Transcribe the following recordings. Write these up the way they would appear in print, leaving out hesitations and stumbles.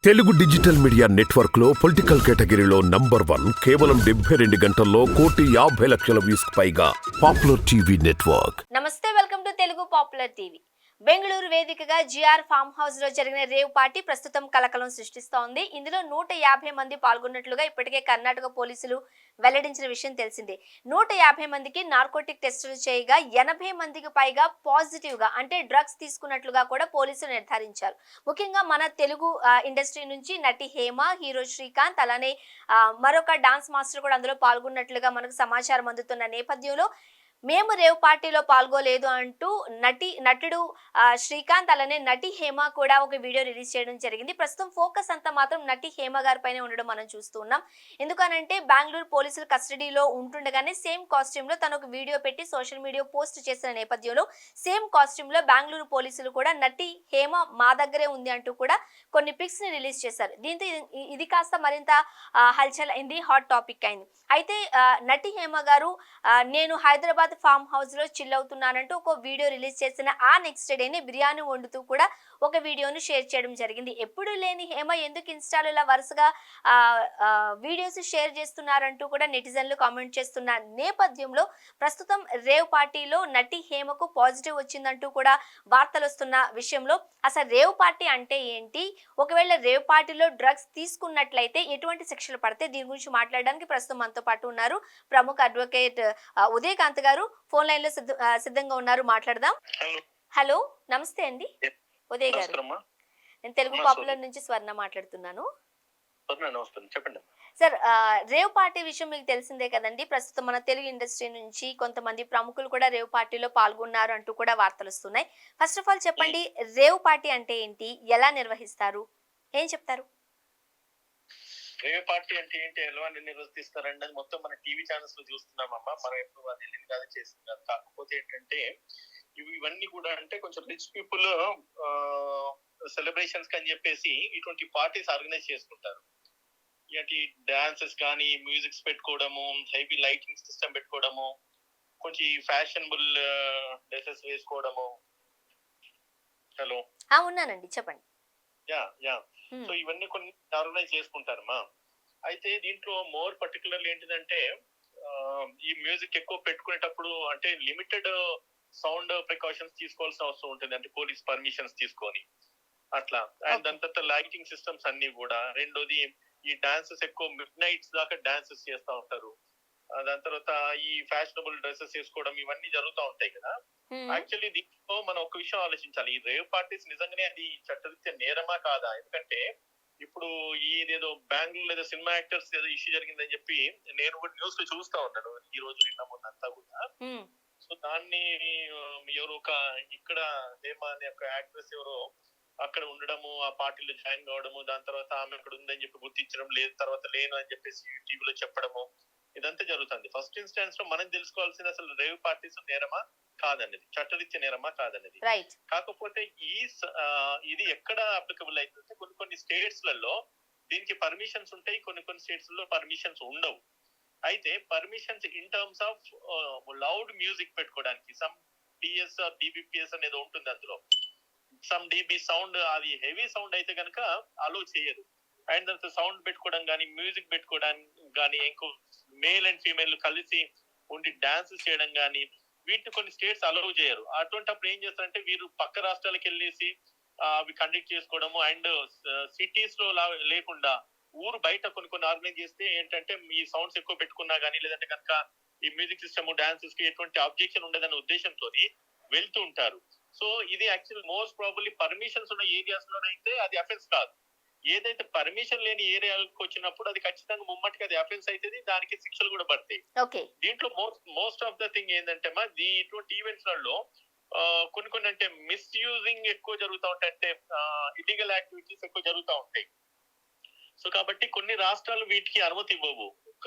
Telugu digital media network లో political కేటగిరీలో number 1 కేవలం 72 గంటల్లో 1,50,00,000 వ్యూస్ పైగా పాపులర్ టీవీ నెట్వర్క్. నమస్తే, welcome to Telugu popular TV. Bengaluru వేదికగా జిఆర్ ఫామ్ హౌస్ లో జరిగిన రేవ్ పార్టీ ప్రస్తుతం కలకలం సృష్టిస్తోంది. ఇందులో 150 మంది పాల్గొన్నట్లుగా ఇప్పటికే కర్ణాటక పోలీసులు వెల్లడించిన విషయం తెలిసిందే. 150 మందికి నార్కోటిక్ టెస్టులు చేయగా 80 మందికి పైగా పాజిటివ్ గా అంటే డ్రగ్స్ తీసుకున్నట్లుగా కూడా పోలీసులు నిర్ధారించారు. ముఖ్యంగా మన తెలుగు ఇండస్ట్రీ నుంచి నటి హేమ, హీరో శ్రీకాంత్, అలానే మరొక డాన్స్ మాస్టర్ కూడా అందులో పాల్గొన్నట్లుగా మనకు సమాచారం అందుతున్న నేపథ్యంలో మేము రేవ్ పార్టీలో పాల్గొలేదు అంటూ నటుడు శ్రీకాంత్, అలానే నటి హేమ కూడా ఒక వీడియో రిలీజ్ చేయడం జరిగింది. ప్రస్తుతం ఫోకస్ అంతా మాత్రం నటి హేమ గారి పైన ఉండడం మనం చూస్తున్నాం. ఎందుకనంటే బెంగళూరు పోలీసుల కస్టడీలో ఉంటుండగానే సేమ్ కాస్ట్యూమ్ లో తను ఒక వీడియో పెట్టి సోషల్ మీడియా పోస్ట్ చేసిన నేపథ్యంలో సేమ్ కాస్ట్యూమ్ లో బెంగళూరు పోలీసులు కూడా నటి హేమ మా దగ్గరే ఉంది అంటూ కూడా కొన్ని పిక్స్ ని రిలీజ్ చేశారు. దీంతో ఇది కాస్త మరింత హల్చల్ అయింది, హాట్ టాపిక్ అయింది. అయితే నటి హేమ గారు నేను హైదరాబాద్ ఫామ్ హౌస్ లో చిల్ అవుతున్నానంటూ ఒక వీడియో రిలీజ్ చేసిన ఆ నెక్స్ట్ డేనే బిర్యానీ వండుతూ కూడా ఒక వీడియోను షేర్ చేయడం జరిగింది. ఎప్పుడు లేని హేమ ఎందుకు ఇన్స్టాలో ఇలా వరుసగా వీడియోస్ షేర్ చేస్తున్నారంటూ కూడా నెటిజన్లు కామెంట్ చేస్తున్న నేపథ్యంలో ప్రస్తుతం రేవ్ పార్టీలో నటి హేమకు పాజిటివ్ వచ్చిందంటూ కూడా వార్తలు వస్తున్న విషయంలో అసలు రేవ్ పార్టీ అంటే ఏంటి, ఒకవేళ రేవ్ పార్టీలో డ్రగ్స్ తీసుకున్నట్లయితే ఎటువంటి శిక్షలు పడితే, దీని గురించి మాట్లాడడానికి ప్రస్తుతం మనతో పాటు ఉన్నారు ప్రముఖ అడ్వకేట్ ఉదయకాంత్ గారు. ఫోన్ లైన్ లో సిద్ధంగా ఉన్నారు, మాట్లాడదాం. హలో, నమస్తే అండి ఉదయ్ గారు. నేను తెలుగు పాపులర్ నుంచి స్వర్ణ మాట్లాడుతున్నాను. చెప్పండి సార్, రేవ్ పార్టీ విషయం మీకు తెలిసిందే కదండి. ప్రస్తుతం మన తెలుగు ఇండస్ట్రీ నుంచి కొంతమంది ప్రముఖులు కూడా రేవ్ పార్టీలో పాల్గొన్నారు అంటూ కూడా వార్తలు వస్తున్నాయి. ఫస్ట్ ఆఫ్ ఆల్ చెప్పండి, రేవ్ పార్టీ అంటే ఏంటి, ఎలా నిర్వహిస్తారు, ఏం చెప్తారు? రేవ్ పార్టీ అంటే ఏంటి, ఎలా నిర్వర్తిస్తారండి, అది మొత్తం మన టీవీ ఛానల్స్ లో చూస్తున్నామమ్మా. మనం ఎప్పుడు అది వెళ్ళింది కాదు, చేసింది కాదు. కాకపోతే ఏంటంటే ఇవన్నీ కూడా అంటే కొంచెం రిచ్ పీపుల్ సెలబ్రేషన్స్ అని చెప్పేసి ఇటువంటి పార్టీస్ ఆర్గనైజ్ చేసుకుంటారు. ఇలాంటి డాన్సెస్ కానీ, మ్యూజిక్స్ పెట్టుకోవడము, హెవీ లైటింగ్ సిస్టమ్ పెట్టుకోవడము, కొంచెం ఫ్యాషనబుల్ డ్రెస్సెస్ వేసుకోవడము. హలో, ఉన్నానండి, చెప్పండి. యా సో ఇవన్నీ కొన్ని ఆర్గనైజ్ చేసుకుంటారమ్మా. అయితే దీంట్లో మోర్ పర్టికులర్లీ ఏంటిదంటే ఈ మ్యూజిక్ ఎక్కువ పెట్టుకునేటప్పుడు అంటే లిమిటెడ్ సౌండ్ ప్రికాషన్స్ తీసుకోవాల్సిన అవసరం ఉంటుంది, అంటే పోలీస్ పర్మిషన్స్ తీసుకొని అట్లా. అండ్ దాని తర్వాత లైటింగ్ సిస్టమ్స్ అన్ని కూడా. రెండోది, ఈ డాన్సెస్ ఎక్కువ మిడ్ నైట్స్ దాకా డాన్సెస్ చేస్తూ ఉంటారు. దాని తర్వాత ఈ ఫ్యాషనబుల్ డ్రెస్సెస్ వేసుకోవడం, ఇవన్నీ జరుగుతూ ఉంటాయి కదా. యాక్చువల్లీ దీంట్లో మనం ఒక విషయం ఆలోచించాలి, ఈ రేవ్ పార్టీస్ నిజంగానే అది చట్టరీత్యా నేరమా కాదా? ఎందుకంటే ఇప్పుడు ఇదేదో బెంగళూరు లేదా సినిమా యాక్టర్స్ ఏదో ఇష్యూ జరిగిందని చెప్పి నేను కూడా న్యూస్ లో చూస్తా ఉన్నాను ఈ రోజు నిన్న మొన్న అంతా కూడా. సో దాన్ని ఎవరు ఒక ఇక్కడ హేమ అనే ఒక యాక్ట్రెస్ ఎవరో అక్కడ ఉండడము, ఆ పార్టీలో జాయిన్ కావడము, దాని తర్వాత ఆమె అక్కడ ఉందని చెప్పి గుర్తించడం, లేదు తర్వాత లేను అని చెప్పేసి టీవీలో చెప్పడము, ఇదంతా జరుగుతుంది. ఫస్ట్ ఇన్స్టాన్స్ లో మనం తెలుసుకోవాల్సింది అసలు రేవ్ పార్టీస్ నేరమా కాదన్నది, చట్టరీత్యా నేరమా కాదన్నది. కాకపోతే ఇది ఎక్కడ అప్లికబుల్ అవుతుందంటే కొన్ని స్టేట్స్ లలో దీనికి పర్మిషన్స్ ఉంటాయి, కొన్ని స్టేట్స్ లో పర్మిషన్స్ ఉండవు. అయితే permissions in terms of loud music పెట్టుకోవడానికి సమ్ టిఎస్ డిబిపిఎస్ అనేది ఉంటుంది, అందులో సమ్ డిబి సౌండ్, అది హెవీ సౌండ్ అయితే కనుక అలో చేయదు. అండ్ తర్వాత సౌండ్ పెట్టుకోవడం కానీ, మ్యూజిక్ పెట్టుకోవడానికి కానీ, ఇంకో మేల్ అండ్ ఫీమేల్ కలిసి ఉండి డాన్స్ చేయడం కానీ, వీటిని కొన్ని స్టేట్స్ అలౌ చేయరు. అటువంటిప్పుడు ఏం చేస్తారంటే వీరు పక్క రాష్ట్రాలకు వెళ్ళేసి అవి కండక్ట్ చేసుకోవడము. అండ్ సిటీస్ లో లేకుండా ఊరు బయట కొన్ని ఆర్గనైజ్ చేస్తే ఏంటంటే ఈ సౌండ్స్ ఎక్కువ పెట్టుకున్నా కానీ, లేదంటే కనుక ఈ మ్యూజిక్ సిస్టమ్ డాన్సెస్ కి ఎటువంటి ఆబ్జెక్షన్ ఉండదనే ఉద్దేశంతో వెళ్తూ ఉంటారు. సో ఇది యాక్చువల్ మోస్ట్ ప్రాబబ్లీ పర్మిషన్స్ ఉన్న ఏరియాస్ లోనైతే అది అఫెన్స్ కాదు. ఏదైతే పర్మిషన్ లేని ఏరియాలకు వచ్చినప్పుడు అది ఖచ్చితంగా ముమ్మటికి అది అఫెన్స్ అవుతుంది, దానికి శిక్షలు కూడా పడతాయి. దీంట్లో మోస్ట్ ఆఫ్ ద థింగ్ ఏంటంటే ఇటువంటి ఈవెంట్స్ లలో కొన్ని అంటే మిస్యూజింగ్ ఎక్కువ జరుగుతూ ఉంటాయి, అంటే ఇల్లీగల్ యాక్టివిటీస్ ఎక్కువ జరుగుతూ ఉంటాయి. సో కాబట్టి కొన్ని రాష్ట్రాలు వీటికి అనుమతి ఇవ్వవు,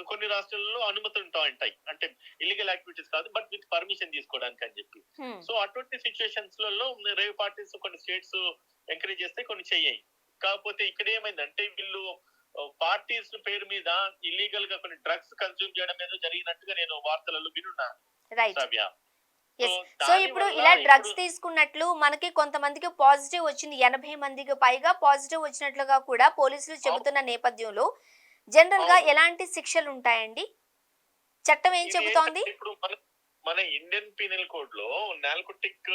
కొన్ని రాష్ట్రాల్లో అనుమతి ఉంటాయి, అంటే ఇల్లీగల్ యాక్టివిటీస్ కాదు బట్ విత్ పర్మిషన్ తీసుకోవడానికి అని చెప్పి. సో అటువంటి సిచ్యువేషన్స్ లలో రేవ్ పార్టీస్ కొన్ని స్టేట్స్ ఎంకరేజ్ చేస్తే, కొన్ని చెయ్యాయి. కాకపోతే ఇక్కడ ఏమైందంటే వీళ్ళు పార్టీస్ పేరు మీద ఇల్లీగల్ గా కొన్ని డ్రగ్స్ కన్స్యూమ్ చేయడం ఏదో జరిగినట్టుగా నేను వార్తలలో వినున్నాను. ఎస్. సో దాని ఇప్పుడు వల్ల ఇలా డ్రగ్స్ ఇప్పుడు తీసుకున్నట్లు మనకి కొంతమందికి పాజిటివ్ వచ్చింది. 80 మందికి పైగా పాజిటివ్ వచ్చినట్లుగా కూడా పోలీసులు అవు- చెబుతున్న నేపథ్యంలో జనరల్ గా అవును. ఎలాంటి శిక్షలు ఉంటాయండి? చట్టం ఏం ఇది చెబుతోంది? ఏంటంటే ఇప్పుడు మన మన ఇండియన్ పీనల్ కోడ్ లో narcotic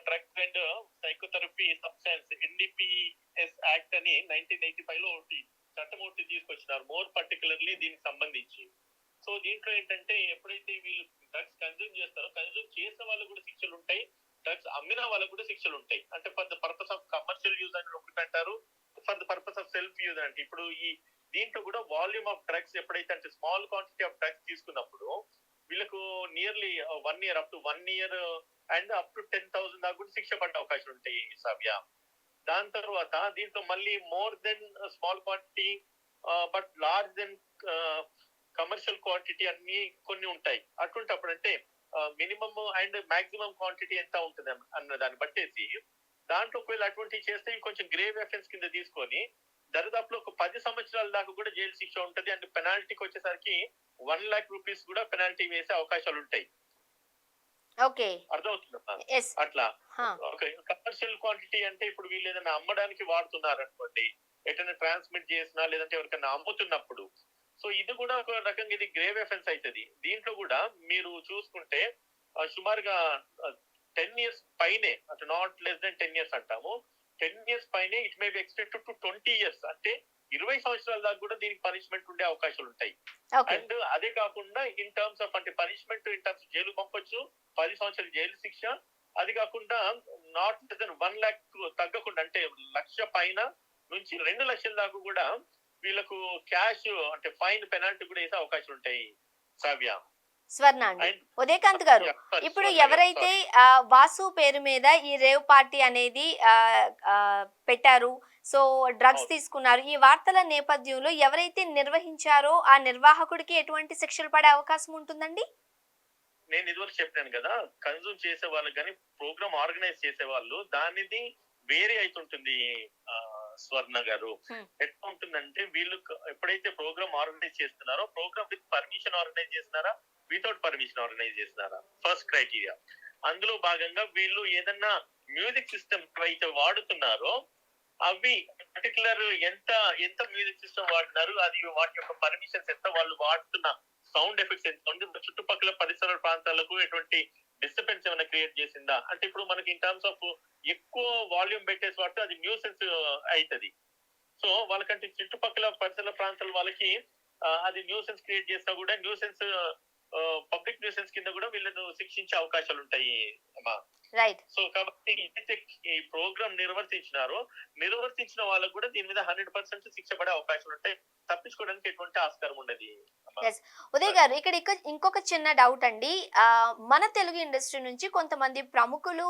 drugs and psychotherapy substance NDPS act అని 1985 లో ఒకటి చట్టం ఒకటి తీసుకొచ్చినారు, మోర్ పర్టికులర్లీ దీనికి సంబంధించి. సో దీంట్లో ఏంటంటే ఎప్పుడైతే వీళ్ళు డ్రగ్స్ కన్జ్యూమ్ చేస్తారో, కన్జ్యూమ్ చేసిన వాళ్ళకు కూడా శిక్షలు ఉంటాయి, డ్రగ్స్ అమ్మిన వాళ్ళకు కూడా శిక్షలు ఉంటాయి. అంటే for the purpose of commercial use అని ఒకటి అంటారు, for the purpose of self use అంటే. ఇప్పుడు ఈ దీంట్లో కూడా వాల్యూమ్ ఆఫ్ డ్రగ్స్ ఎప్పుడైతే అంటే స్మాల్ క్వాంటిటీ ఆఫ్ డ్రగ్స్ తీసుకున్నప్పుడు వీళ్ళకు nearly 1 year, up to 1 year and up to 10,000 దాకా కూడా శిక్ష పడే అవకాశాలు ఉంటాయి సవ్య. దాని తర్వాత దీంట్లో మళ్ళీ more than small quantity but large than commercial quantity అన్ని కొన్ని ఉంటాయి. అటువంటిప్పుడు అంటే మినిమం అండ్ మాక్సిమం క్వాంటిటీ ఎంత ఉంటుంది అన్న దాన్ని బట్టేసి దాంట్లో ఒకవేళ అటువంటివి చేస్తే కొంచెం గ్రేవ్ ఎఫెన్స్ కింద తీసుకొని దరిదాపులో ఒక 10 సంవత్సరాల దాకా కూడా జైలు శిక్ష ఉంటది. అండ్ పెనాల్టీకి వచ్చేసరికి 1 lakh rupees కూడా పెనాల్టీ వేసే అవకాశాలు ఉంటాయి. ఓకే. అర్థమవుతుందా? ఎస్. అట్లా ఓకే. కమర్షియల్ క్వాంటిటీ అంటే ఇప్పుడు వీళ్ళు ఏదైనా అమ్మడానికి వాడుతున్నారు అనుకోండి, ఎటైనా ట్రాన్స్మిట్ చేసినా లేదంటే ఎవరికైనా అమ్ముతున్నప్పుడు, సో ఇది కూడా ఒక రకంగా ఇది గ్రేవ్ ఎఫెన్స్ అవుతుంది. దీంట్లో కూడా మీరు చూసుకుంటే సుమారుగా 10 years పైనే, అంటే నాట్ లెస్ దెన్ 10 years అంటాము, 10 years పైనే it may be extended to 20 years, అంటే 20 సంవత్సరాల దాకా కూడా దీనికి పనిష్మెంట్ ఉండే అవకాశాలు ఉంటాయి. ఓకే. అండ్ అదే కాకుండా ఇన్ టర్మ్స్ ఆఫ్ అంటే పనిష్మెంట్ ఇన్ టర్మ్స్ జైలు పంపొచ్చు, 10 సంవత్సరాల జైలు శిక్ష. అది కాకుండా నాట్ లెస్ దెన్ 1 lakh తగ్గకుండా అంటే 1,00,000 పైన నుంచి 2 లక్షల దాకా కూడా వీళ్ళకు క్యాష్ అంటే ఫైన్ పెనాల్టీ కూడా వేసే అవకాశాలు ఉంటాయి సవ్య. స్వర్ణ అండి. అండ్ ఉదయకాంత్ గారు, ఇప్పుడు ఎవరైతే వాసు పేరు మీద ఈ రేవ్ పార్టీ అనేది పెట్టారు, సో డ్రగ్స్ అవును. తీసుకున్నారు, ఈ వార్తల నేపథ్యంలో ఎవరైతే నిర్వహించారో ఆ నిర్వాహకుడికి ఎటువంటి శిక్షలు పడే అవకాశం ఉంటుందండి? నేను ఇదివరకు చెప్పాను కదా, కన్జ్యూమ్ చేసే వాళ్ళు కానీ ప్రోగ్రామ్ ఆర్గనైజ్ చేసే వాళ్ళు దానిది వేరే అవుతుంటుంది స్వర్ణ గారు. ఎట్లా ఉంటుందంటే వీళ్ళు ఎప్పుడైతే ప్రోగ్రామ్ ఆర్గనైజ్ చేస్తున్నారో, ప్రోగ్రామ్ విత్ పర్మిషన్ ఆర్గనైజ్ చేస్తున్నారా, వితౌట్ పర్మిషన్ ఆర్గనైజ్ చేస్తున్నారా, ఫస్ట్ క్రైటీరియా. అందులో భాగంగా వీళ్ళు ఏదన్నా మ్యూజిక్ సిస్టమ్ అయితే వాడుతున్నారో అవి పర్టికులర్ ఎంత ఎంత మ్యూజిక్ సిస్టమ్ వాడుతున్నారు, అది వాటి యొక్క పర్మిషన్స్ ఎంత, వాళ్ళు వాడుతున్న సౌండ్ ఎఫెక్ట్స్ ఎంత ఉంది, చుట్టుపక్కల పరిసర ప్రాంతాలకు ఎటువంటి డిస్టర్బెన్స్ ఏమైనా క్రియేట్ చేసిందా. అంటే ఇప్పుడు మనకి ఇన్ టర్మ్స్ ఆఫ్ ఎక్కువ వాల్యూమ్ పెట్టేసి వాడితే అది న్యూసెన్స్ అవుతుంది. సో వాళ్ళకంటే చుట్టుపక్కల పరిసర ప్రాంతాల వాళ్ళకి అది న్యూసెన్స్ క్రియేట్ చేసినా కూడా న్యూసెన్స్ పబ్లిక్ న్యూసెన్స్ కింద కూడా వీళ్ళను శిక్షించే అవకాశాలు ఉంటాయి అమ్మా. రైట్. సో కాబట్టి ఏదైతే ఈ ప్రోగ్రామ్ నిర్వర్తించిన వాళ్ళకు కూడా దీని మీద 100% శిక్ష పడే అవకాశాలు ఉంటాయి. తప్పించుకోవడానికి ఎటువంటి ఆస్కారం ఉండదు. ఉదయ్ గారు, ఇక్కడ ఇంకొక చిన్న డౌట్ అండి. మన తెలుగు ఇండస్ట్రీ నుంచి కొంతమంది ప్రముఖులు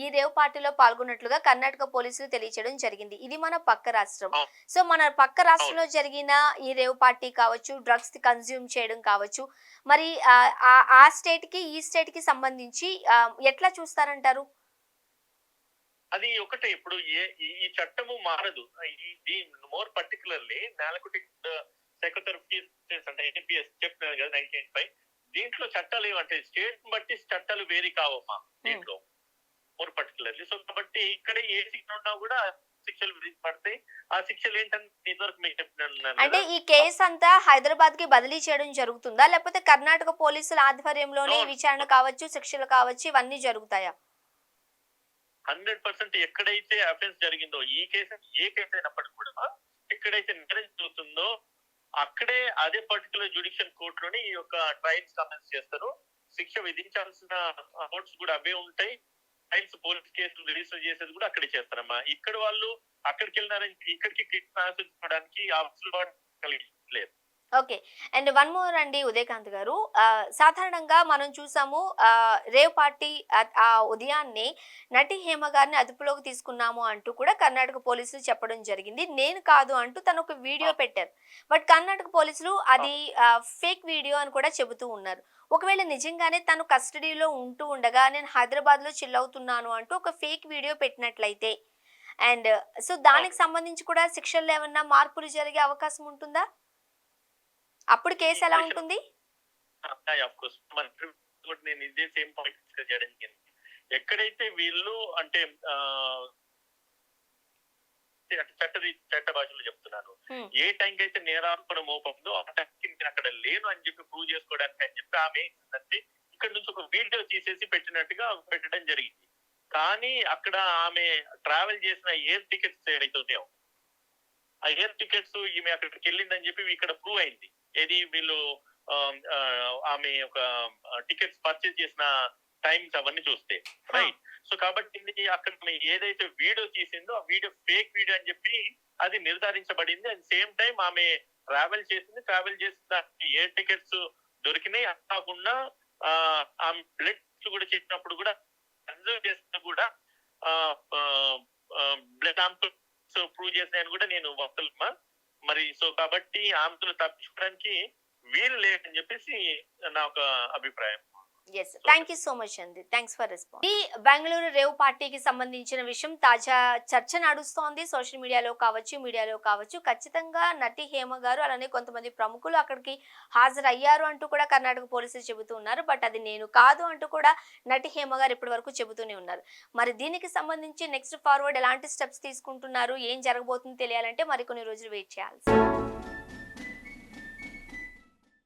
ఈ రేవ్ పార్టీలో పాల్గొన్నట్లుగా కర్ణాటక పోలీసులు తెలియచేయడం జరిగింది. ఇది మన పక్క రాష్ట్రం. సో మన పక్క రాష్ట్రంలో జరిగిన ఈ రేవ్ పార్టీ కావచ్చు, డ్రగ్స్ కన్జ్యూమ్ చేయడం కావచ్చు, మరి ఆ స్టేట్ కి ఈ స్టేట్ కి సంబంధించి ఎట్లా చూస్తారంటారు? అది ఒకటే, ఇప్పుడు ఈ చట్టము మారదు. ఇది మోర్ పర్టికులర్లీ నార్కోటిక్ సైకోథెరపీ అంటే NDPS చెప్పినాను కదా 1985, దీంట్లో చట్టాలు ఏమంటే స్టేట్ బట్టి చట్టాలు వేరీ కావమ్మా దీంట్లో మోర్ పర్టికులర్లీ. సో కాబట్టి ఇక్కడ ఏ శిక్ష ఉన్నా కూడా శిక్షలు విధించబడతాయి. ఆ శిక్షలు ఏంటంటే ఇదివరకు మీకు చెప్పినాను. అంటే ఈ కేసు అంతా హైదరాబాద్ కి బదిలీ చేయడం జరుగుతుందా, లేకపోతే కర్ణాటక పోలీసుల ఆధ్వర్యంలోనే విచారణ కావచ్చు, శిక్షలు కావచ్చు, ఇవన్నీ జరుగుతాయా? 100% ఎక్కడైతే అఫెన్స్ జరిగిందో ఏ కేసు అయినప్పటికీ కూడా ఎక్కడైతే నేరం జరుగుతుందో అక్కడే అదే పర్టికులర్ జ్యుడిషియల్ కోర్టులోనే ఈ యొక్క ట్రయల్స్ కమెన్స్ చేస్తారు. శిక్ష విధించాల్సిన కోర్ట్స్ కూడా అవే ఉంటాయి. ట్రయల్స్ పోలీస్ కేసులు రిజిస్టర్ చేసేది కూడా అక్కడే చేస్తారమ్మా. ఇక్కడ వాళ్ళు అక్కడికి వెళ్ళినారని ఇక్కడికి ట్రాన్స్ఫర్ చేసుకోవడానికి ఆఫీసులు కలిగలేదు. ఓకే. అండ్ వన్ మోర్ అండి ఉదయకాంత్ గారు, సాధారణంగా మనం చూసాము రేవ్ పార్టీ ఆ ఉదయాన్నే నటి హేమ గారిని అదుపులోకి తీసుకున్నాము అంటూ కూడా కర్ణాటక పోలీసులు చెప్పడం జరిగింది. నేను కాదు అంటూ తను ఒక వీడియో పెట్టారు. బట్ కర్ణాటక పోలీసులు అది ఫేక్ వీడియో అని కూడా చెబుతూ ఉన్నారు. ఒకవేళ నిజంగానే తను కస్టడీలో ఉంటూ ఉండగా నేను హైదరాబాద్ లో చిల్ అవుతున్నాను అంటూ ఒక ఫేక్ వీడియో పెట్టినట్లయితే, అండ్ సో దానికి సంబంధించి కూడా శిక్షల్లో ఏమన్నా మార్పులు జరిగే అవకాశం ఉంటుందా? అప్పుడు కేసు ఎలా ఉంటుంది? కూడా నేను ఇదే సేమ్ పాయింట్ డిస్కస్ చేయడం జరిగింది. ఎక్కడైతే వీళ్ళు అంటే చట్ట భాషలో చెప్తున్నాను, ఏ టైంకి అయితే నేరారోపణ మోపందో ఆ టైంకి నేను అక్కడ లేను అని చెప్పి ప్రూవ్ చేసుకోవడానికి అని చెప్పి ఆమె ఏంటంటే ఇక్కడ నుంచి ఒక వీడియో తీసేసి పెట్టినట్టుగా పెట్టడం జరిగింది. కానీ అక్కడ ఆమె ట్రావెల్ చేసిన ఎయిర్ టికెట్స్ ఏదైతే ఉన్నాయో ఆ ఎయిర్ టికెట్స్ ఈమె అక్కడికి వెళ్ళిందని చెప్పి ఇక్కడ ప్రూవ్ అయింది. ఏది వీళ్ళు ఆమె ఒక టికెట్స్ పర్చేజ్ చేసిన టైమ్స్ అవన్నీ చూస్తే రైట్. సో కాబట్టి అక్కడ ఏదైతే వీడియో తీసిందో ఆ వీడియో ఫేక్ వీడియో అని చెప్పి అది నిర్ధారించబడింది. అట్ సేమ్ టైం ఆమె ట్రావెల్ చేసిన ఎయిర్ టికెట్స్ దొరికినాయి. అది కాకుండా ఆమె బ్లడ్ కూడా చేసినప్పుడు కూడా కన్సర్వ్ చేసిన కూడా బ్లడ్ ఆమెతో ప్రూవ్ చేసినాయని కూడా నేను వస్తున్నా మరి. సో కాబట్టి ఆమెతో తప్పించుకోవడానికి వీలు లేదని చెప్పేసి నా ఒక అభిప్రాయం. Yes, thank you so much అండి, థ్యాంక్స్ ఫర్ రెస్పాన్స్. ఈ బెంగళూరు రేవ్ పార్టీకి సంబంధించిన విషయం తాజా చర్చ నడుస్తోంది సోషల్ మీడియాలో కావచ్చు. ఖచ్చితంగా నటి హేమ గారు అలానే కొంతమంది ప్రముఖులు అక్కడికి హాజరయ్యారు అంటూ కూడా కర్ణాటక పోలీసులు చెబుతూ ఉన్నారు. బట్ అది నేను కాదు అంటూ కూడా నటి హేమ గారు ఇప్పటి వరకు చెబుతూనే ఉన్నారు. మరి దీనికి సంబంధించి నెక్స్ట్ ఫార్వర్డ్ ఎలాంటి స్టెప్స్ తీసుకుంటున్నారు, ఏం జరగబోతుందో తెలియాలంటే మరికొన్ని రోజులు వెయిట్ చేయాల్సి.